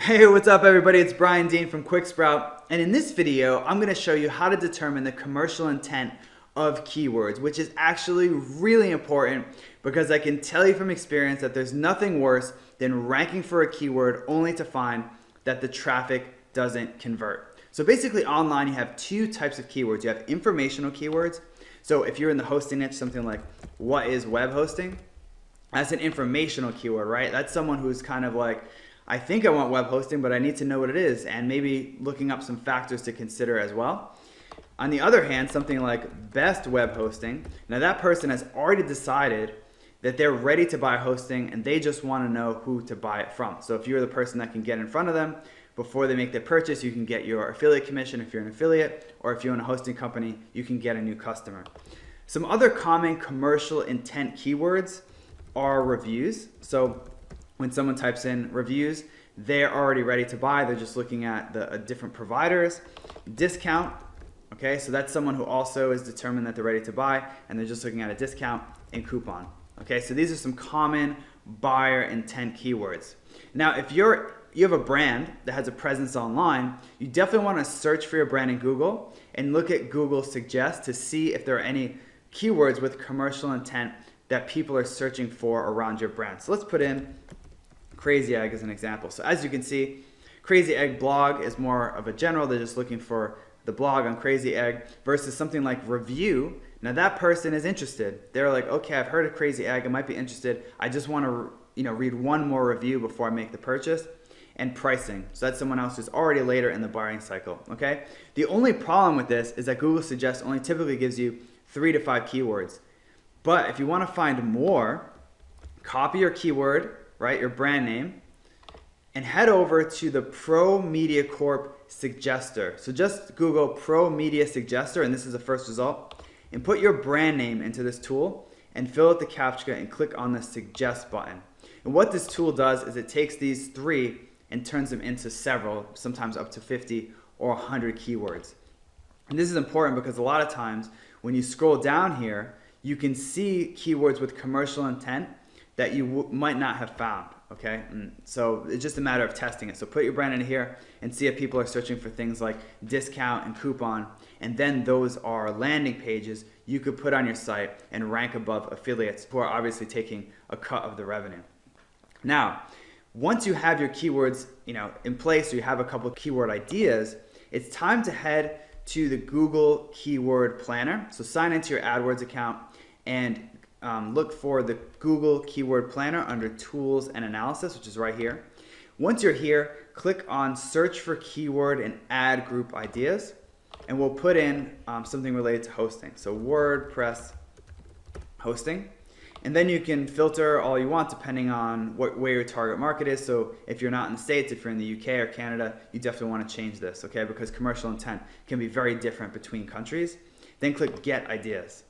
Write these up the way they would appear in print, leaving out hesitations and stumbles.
Hey, what's up everybody? It's Brian Dean from QuickSprout, and in this video I'm going to show you how to determine the commercial intent of keywords, which is actually really important because I can tell you from experience that there's nothing worse than ranking for a keyword only to find that the traffic doesn't convert. So basically online you have two types of keywords. You have informational keywords. So if you're in the hosting niche, something like what is web hosting? That's an informational keyword, right? That's someone who's kind of like, I think I want web hosting, but I need to know what it is, and maybe looking up some factors to consider as well. On the other hand, something like best web hosting, now that person has already decided that they're ready to buy hosting and they just want to know who to buy it from. So if you're the person that can get in front of them before they make their purchase, you can get your affiliate commission if you're an affiliate, or if you own a hosting company, you can get a new customer. Some other common commercial intent keywords are reviews. So when someone types in reviews, they're already ready to buy. They're just looking at the different providers. Discount, okay, so that's someone who also is determined that they're ready to buy and they're just looking at a discount and coupon. Okay, so these are some common buyer intent keywords. Now, if you have a brand that has a presence online, you definitely want to search for your brand in Google and look at Google Suggest to see if there are any keywords with commercial intent that people are searching for around your brand. So let's put in Crazy Egg as an example. So as you can see, Crazy Egg blog is more of a general. They're just looking for the blog on Crazy Egg versus something like review. Now that person is interested. They're like, okay, I've heard of Crazy Egg. I might be interested. I just want to read one more review before I make the purchase. And pricing. So that's someone else who's already later in the buying cycle. Okay. The only problem with this is that Google Suggest only typically gives you 3 to 5 keywords. But if you want to find more, copy your keyword, right, your brand name, and head over to the Pro Media Corp Suggester. So just Google Pro Media Suggester, and this is the first result, and put your brand name into this tool and fill out the CAPTCHA and click on the Suggest button. And what this tool does is it takes these 3 and turns them into several, sometimes up to 50 or 100 keywords. And this is important because a lot of times when you scroll down here, you can see keywords with commercial intent that you might not have found, okay? And so it's just a matter of testing it. So put your brand in here and see if people are searching for things like discount and coupon, and then those are landing pages you could put on your site and rank above affiliates who are obviously taking a cut of the revenue. Now, once you have your keywords in place, or you have a couple of keyword ideas, it's time to head to the Google Keyword Planner. So sign into your AdWords account and look for the Google Keyword Planner under Tools and Analysis, which is right here. Once you're here, click on Search for Keyword and Ad Group Ideas, and we'll put in something related to hosting. So WordPress hosting. And then you can filter all you want depending on where your target market is. So if you're not in the States, if you're in the UK or Canada, you definitely want to change this, okay? Because commercial intent can be very different between countries. Then click Get Ideas.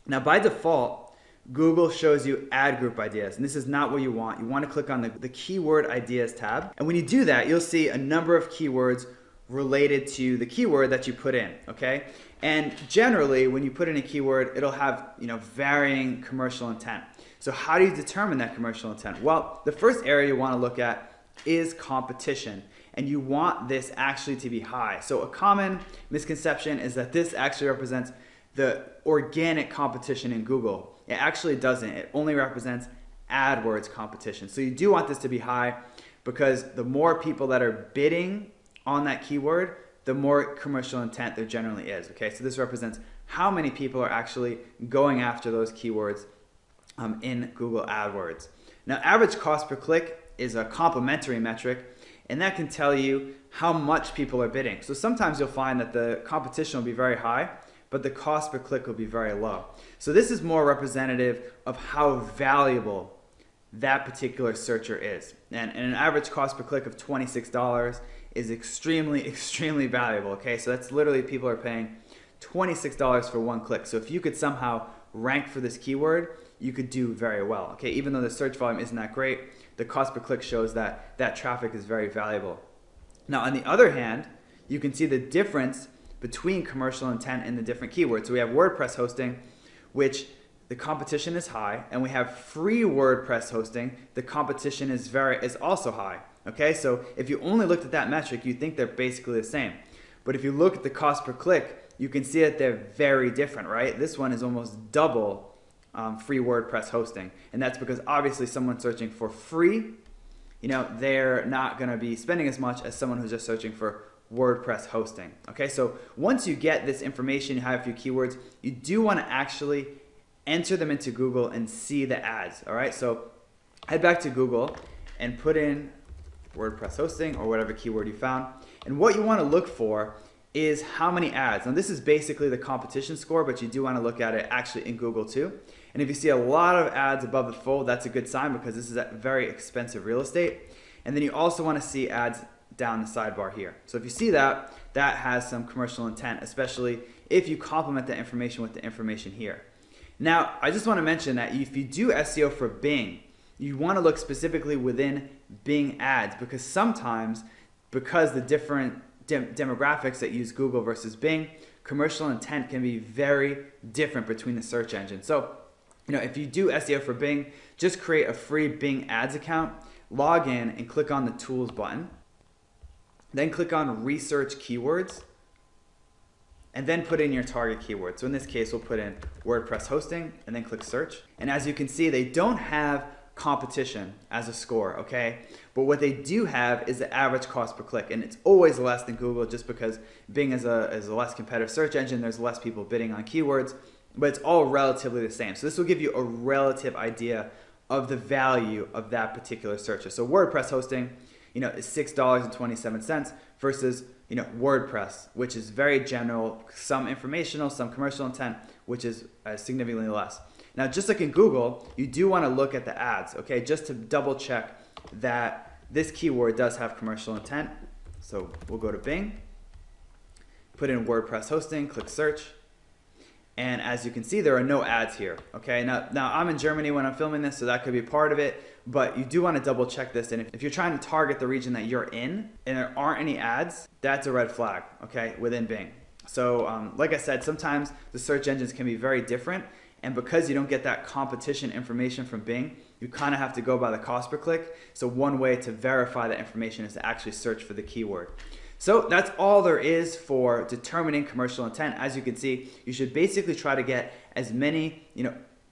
Now by default, Google shows you ad group ideas, and this is not what you want. You want to click on the Keyword Ideas tab. And when you do that, you'll see a number of keywords related to the keyword that you put in, okay? And generally, when you put in a keyword, it'll have varying commercial intent. So how do you determine that commercial intent? Well, the first area you want to look at is competition, and you want this actually to be high. So a common misconception is that this actually represents the organic competition in Google. It actually doesn't. It only represents AdWords competition. So you do want this to be high because the more people that are bidding on that keyword, the more commercial intent there generally is. Okay, so this represents how many people are actually going after those keywords in Google AdWords. Now, average cost per click is a complementary metric, and that can tell you how much people are bidding. So sometimes you'll find that the competition will be very high, but the cost per click will be very low. So this is more representative of how valuable that particular searcher is. And an average cost per click of $26 is extremely valuable, okay? So that's literally people are paying $26 for one click. So if you could somehow rank for this keyword, you could do very well, okay? Even though the search volume isn't that great, the cost per click shows that that traffic is very valuable. Now, on the other hand, you can see the difference between commercial intent and the different keywords. So we have WordPress hosting, which the competition is high, and we have free WordPress hosting. The competition is also high. Okay, so if you only looked at that metric, you'd think they're basically the same. But if you look at the cost per click, you can see that they're very different, right? This one is almost double free WordPress hosting. And that's because obviously someone searching for free, they're not going to be spending as much as someone who's just searching for WordPress hosting. Okay, so once you get this information, you have a few keywords, you do want to actually enter them into Google and see the ads. All right, so head back to Google and put in WordPress hosting or whatever keyword you found. And what you want to look for is how many ads. Now this is basically the competition score, but you do want to look at it actually in Google too. And if you see a lot of ads above the fold, that's a good sign because this is very expensive real estate. And then you also want to see ads down the sidebar here. So if you see that, that has some commercial intent, especially if you complement that information with the information here. Now, I just want to mention that if you do SEO for Bing, you want to look specifically within Bing ads because sometimes, because the different demographics that use Google versus Bing, commercial intent can be very different between the search engines. So, if you do SEO for Bing, just create a free Bing ads account, log in and click on the tools button. Then click on research keywords and then put in your target keyword. So in this case, we'll put in WordPress hosting and then click search. And as you can see, they don't have competition as a score, okay? But what they do have is the average cost per click, and it's always less than Google just because Bing is a less competitive search engine. There's less people bidding on keywords, but it's all relatively the same. So this will give you a relative idea of the value of that particular search. So WordPress hosting, is $6.27 versus, WordPress, which is very general, some informational, some commercial intent, which is significantly less. Now, just like in Google, you do want to look at the ads, okay, just to double check that this keyword does have commercial intent. So we'll go to Bing, put in WordPress hosting, click search. And as you can see, there are no ads here, okay? Now I'm in Germany when I'm filming this, so that could be part of it, but you do want to double check this. And if you're trying to target the region that you're in and there aren't any ads, that's a red flag, okay, within Bing. So like I said, sometimes the search engines can be very different, and because you don't get that competition information from Bing, you kind of have to go by the cost per click. So one way to verify that information is to actually search for the keyword. So that's all there is for determining commercial intent. As you can see, you should basically try to get as many,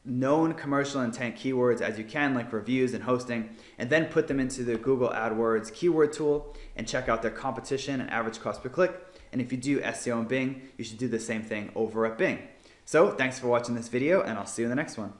known commercial intent keywords as you can, like reviews and hosting, and then put them into the Google AdWords keyword tool and check out their competition and average cost per click. And if you do SEO in Bing, you should do the same thing over at Bing. So thanks for watching this video, and I'll see you in the next one.